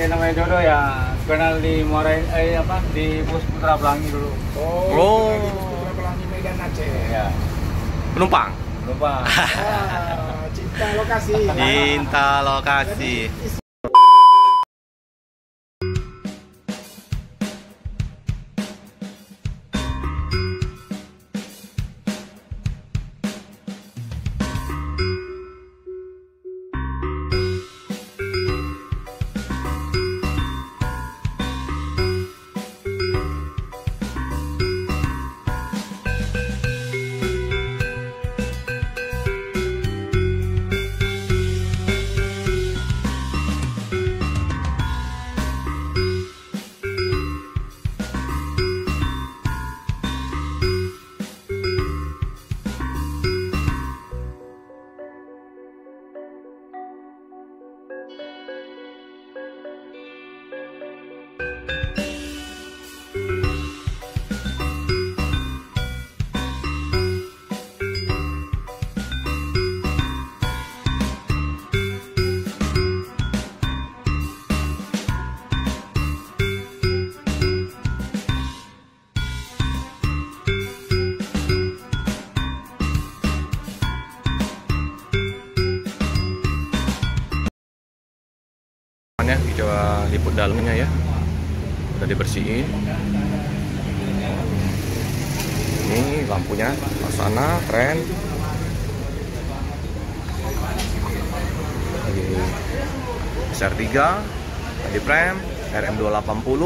Ya namanya Dodo ya kenal di di Bus Putra Pelangi dulu. Oh. Di Bus Putra Pelangi Medan Aceh. Ya. Penumpang. Lupa. Cinta lokasi. Cinta lokasi. Coba liput dalamnya ya, udah dibersihin. Ini lampunya laksana keren. SR3 tadi frame RM280.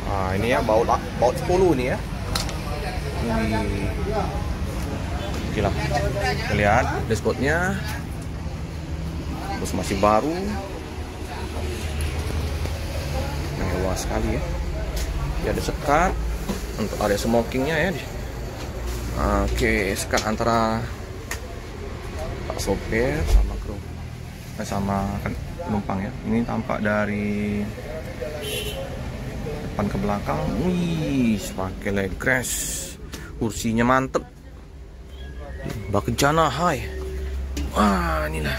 Nah ini ya baut 10 nih ya. Gila, lihat dashboardnya terus masih baru. Mewah sekali ya. Dia ada sekat untuk area smokingnya ya. Oke, sekat antara pak sopir sama kru, sama penumpang ya. Ini tampak dari depan ke belakang. Wih, pakai leg rest, kursinya mantep, bak kencana high. Wah, inilah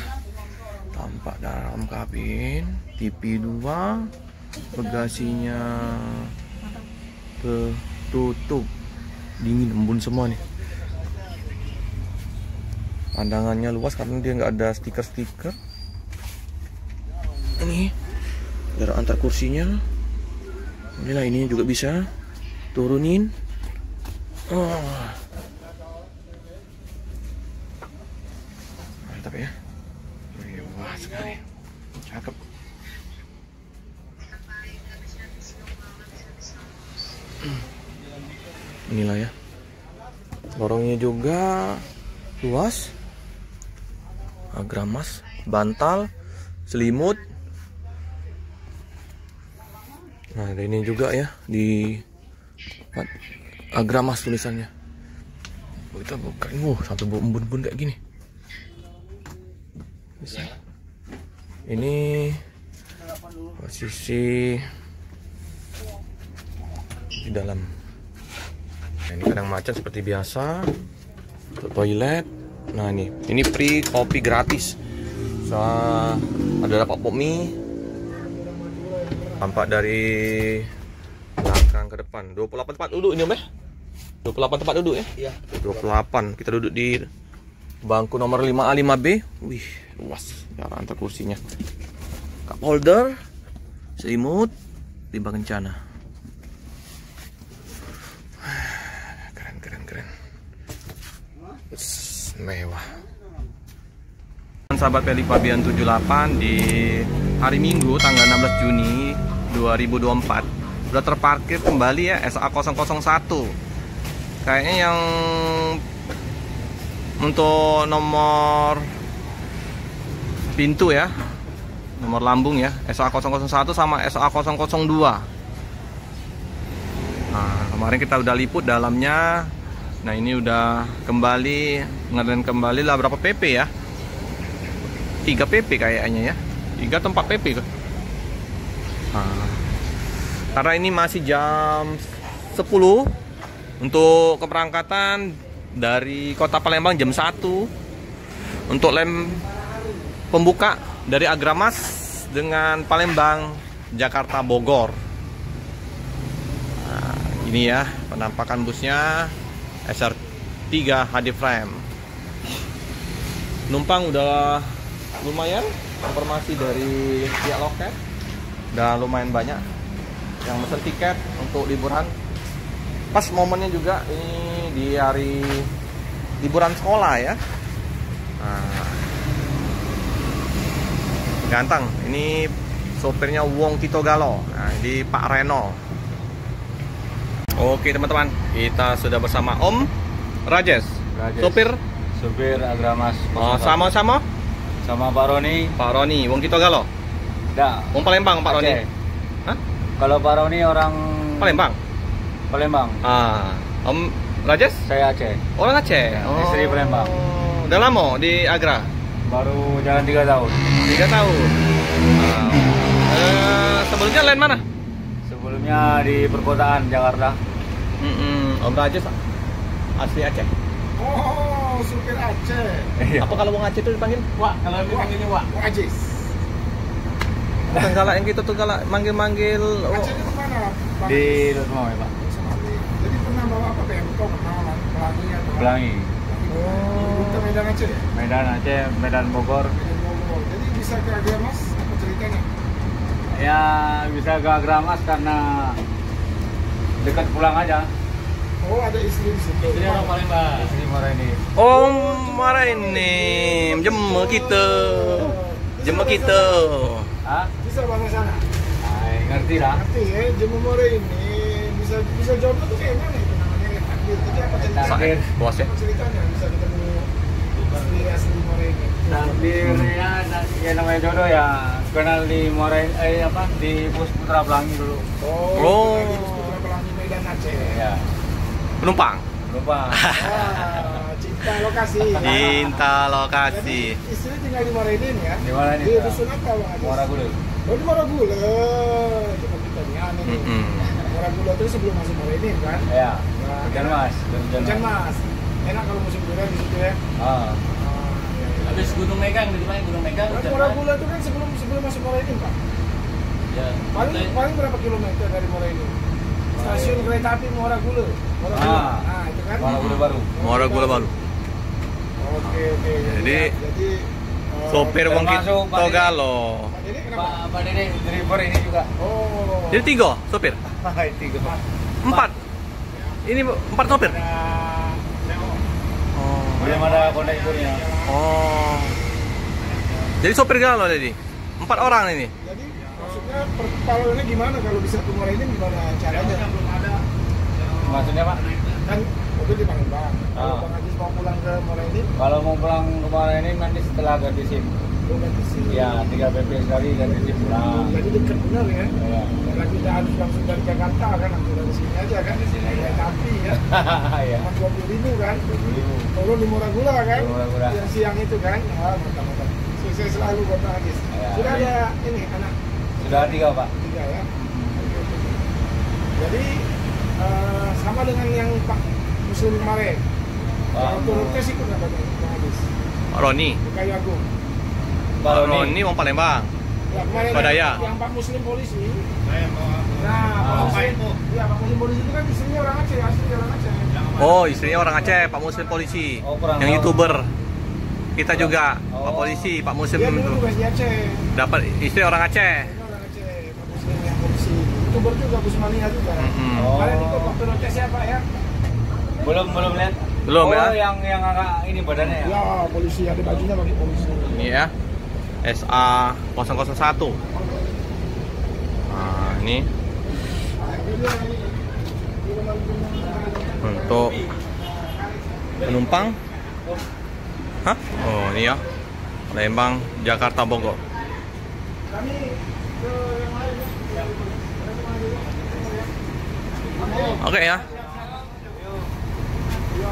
tampak dalam kabin. TV 2, bagasinya tertutup, dingin, embun semua nih. Pandangannya luas karena dia nggak ada stiker-stiker. Ini jarak antar kursinya. Inilah, ini juga bisa turunin. Mantap ya, wah sekali, cakep. Inilah ya, lorongnya juga luas, agramas, bantal, selimut. Nah ada ini juga ya, di agramas tulisannya. Kita buka, sampai bau embun-embun kayak gini. Bisa. Ini posisi di dalam. Nah, ini kadang macan seperti biasa. Untuk toilet. Nah ini free kopi gratis. So, ada dapat pop mie. Tampak dari belakang ke depan. 28 tempat duduk ini Om ya. 28 tempat duduk ya. Iya. 28. Kita duduk di bangku nomor 5A 5B. Wih, luas jarak antar kursinya. Cup holder, selimut, timba kencana. Keren. Mewah. Sahabat Peli Fabian 78 di hari Minggu tanggal 16 Juni 2024 sudah terparkir kembali ya SA001. Kayaknya yang untuk nomor pintu ya, nomor lambung ya, SA001 sama SA002. Nah, kemarin kita udah liput dalamnya. Nah, ini udah kembali, ngadain kembali lah berapa PP ya? 3 PP kayaknya ya. 3 atau 4 PP kan? Nah, karena ini masih jam 10 untuk keberangkatan dari Kota Palembang jam 1. Untuk lem pembuka dari Agramas dengan Palembang Jakarta Bogor. Nah, ini ya penampakan busnya SR3 HD Frame. Penumpang udah lumayan, informasi dari pihak loket udah lumayan banyak yang mesen tiket untuk liburan. Pas momennya juga ini di hari liburan sekolah ya. Nah, ganteng. Ini sopirnya Wong Tito Galo. Nah, di Pak Reno. Oke teman-teman, kita sudah bersama Om Rajes. Sopir Agramas. oh, sama-sama Sama Pak Roni. Pak Roni, Wong Tito Galo. Dah. Wong Palembang Pak Roni. Aceh. Hah? Kalau Pak Roni orang Palembang. Palembang. Om Rajes? Saya Aceh. Orang Aceh. Ya, istri Palembang. Udah lama di Agra? Baru jalan 3 tahun. 3 tahun. Sebelumnya lain mana? Sebelumnya di perkotaan Jakarta. Om Rajes asli Aceh. Oh, supir Aceh. Apa kalau Wong Aceh itu dipanggil? Wak, kalau dipanggilnya Wak. Wong Ajis. Bukan galak yang gitu tuh galak manggil-manggil. Aceh itu mana? Bang? Di Lutmau ya Pak. Jadi pernah bawa apa Pak? Kau pernah Pelangi atau? Pelangi. Ke Medan Aceh ya? Medan Aceh, Medan Bogor. Medan Bogor. Jadi bisa ke Agramas apa ceritanya? Ya bisa ke Agramas karena dekat pulang aja. Oh, ada istri di situ. Istri orang Palembang. Istri Moreni. Om Marene, jemu kita. Jemu kita. Hah? Bisa bahasa sana? Ay, ngerti lah. Ngerti ya, jemu more ini bisa jodoh tuh kayak mana itu namanya ya, takdir. Jadi apa ceritanya? Takdir. Bos ya. Apa ceritanya bisa ketemu istri asli more ini? Takdirnya ya namanya jodoh ya. Kenal di Moreni di Bus Putra Pelangi dulu. Oh. Lagi di Putra Pelangi Medan Aceh. Ya. Penumpang. Lupa. Cinta lokasi. Cinta lokasi. Jadi istri tinggal di Morenin ya? Di Morenin, Di ya. dusun apa Bang Ajis? Muara Gulu. Oh di Moragula. Coba kita nih aneh nih. Moragula itu sebelum masuk Morenin kan? Ya. Nah, Hujan Mas. Hujan Mas. Enak kalau musim durian di situ ya. Ah. Habis Gunung Megang, di mana Gunung Megang? Nah, Moragula itu kan sebelum masuk Morenin Pak. Ya. Paling berapa kilometer dari Morenin? Stasiun kereta api Moragula. Nah itu kan? Muara Gulu baru. Muara Gula Baru. Oke. Jadi, Sopir Wong Tito Galo. Pak Dede kenapa? Pak Dede driver ini juga. Oh. Jadi 3 sopir? Tiga. 4. Ini 4 sopir? Oh. Belum ada kondekturnya. Oh. Jadi sopir Galo jadi 4 orang ini. Jadi maksudnya perpalatannya gimana kalau bisa ke Morenin gimana caranya? Maksudnya Pak? Kan mobil di Palembang. Kalau Ah. Bang Ajis mau pulang ke Morenin, Kalau mau pulang ke Moreni nanti setelah ganti SIM. lu ganti sini. Ya, 3 PP sekali ganti SIM pulang. Jadi dekat benar ya. Ya. Karena kita harus langsung dari Jakarta kan, langsung dari sini aja kan, di sini naik api ya. Ya. Cuma 20.000 kan. 20.000. Turun di Moragula kan. Di Moragula. Yang siang itu kan. Mantap. Sukses selalu buat Bang Ajis. Ya. Sudah ada ini anak Sudah 3 Pak. 3 ya. Oke. Jadi sama dengan yang Pak Muslim kemarin. Kalau turun tes ikut nggak Bang Ajis? Pak Roni. Di Kayu Agung. Pak Roni Wong Palembang. Ya, kemarin Swadaya. yang Pak Muslim polisi. Nah, Pak Muslim, ya Pak Muslim polisi itu kan istrinya orang Aceh, asli orang Aceh. Oh, istrinya orang Aceh, Pak Muslim polisi. Oh, kurang Yang tahu. YouTuber. Kita juga, Oh. Pak polisi, Pak Muslim Dia dulu itu. tugas di Aceh. Dapat istri orang Aceh. Ini orang Aceh, Pak Muslim yang polisi. Youtuber juga, Gus Mania juga. Mm-mm. Kalian ikut waktu rotes siapa ya? Belum lihat. Belum, oh, ya? yang agak ini badannya ya. Ya, polisi ada bajunya bagi polisi. Ini ya. SA 001. Nah, ini untuk penumpang. Hah? Oh, ini ya. Palembang, Jakarta, Bogor. Kami ke yang lain ya. Oke ya.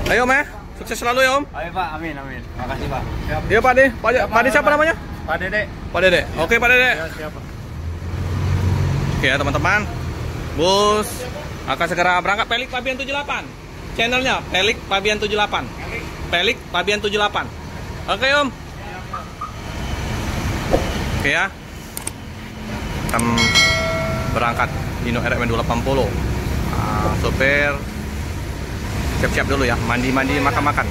Ayo, Om ya. Sukses selalu ya, Om. Ayo Pak, amin. Makasih Pak. Siap. Iya, Pak De. Pak De siapa namanya? Pak Dede. Pak Dede. Oke, Pak Dede. Ya, siapa? Oke ya, teman-teman. Bus akan segera berangkat. Pelik Pabian 78. Channelnya Pelik Pabian 78. Pelik Pabian 78. Oke, Om. Oke ya. Akan berangkat Hino RMN 280. Sopir siap-siap dulu ya, mandi-mandi, makan-makan.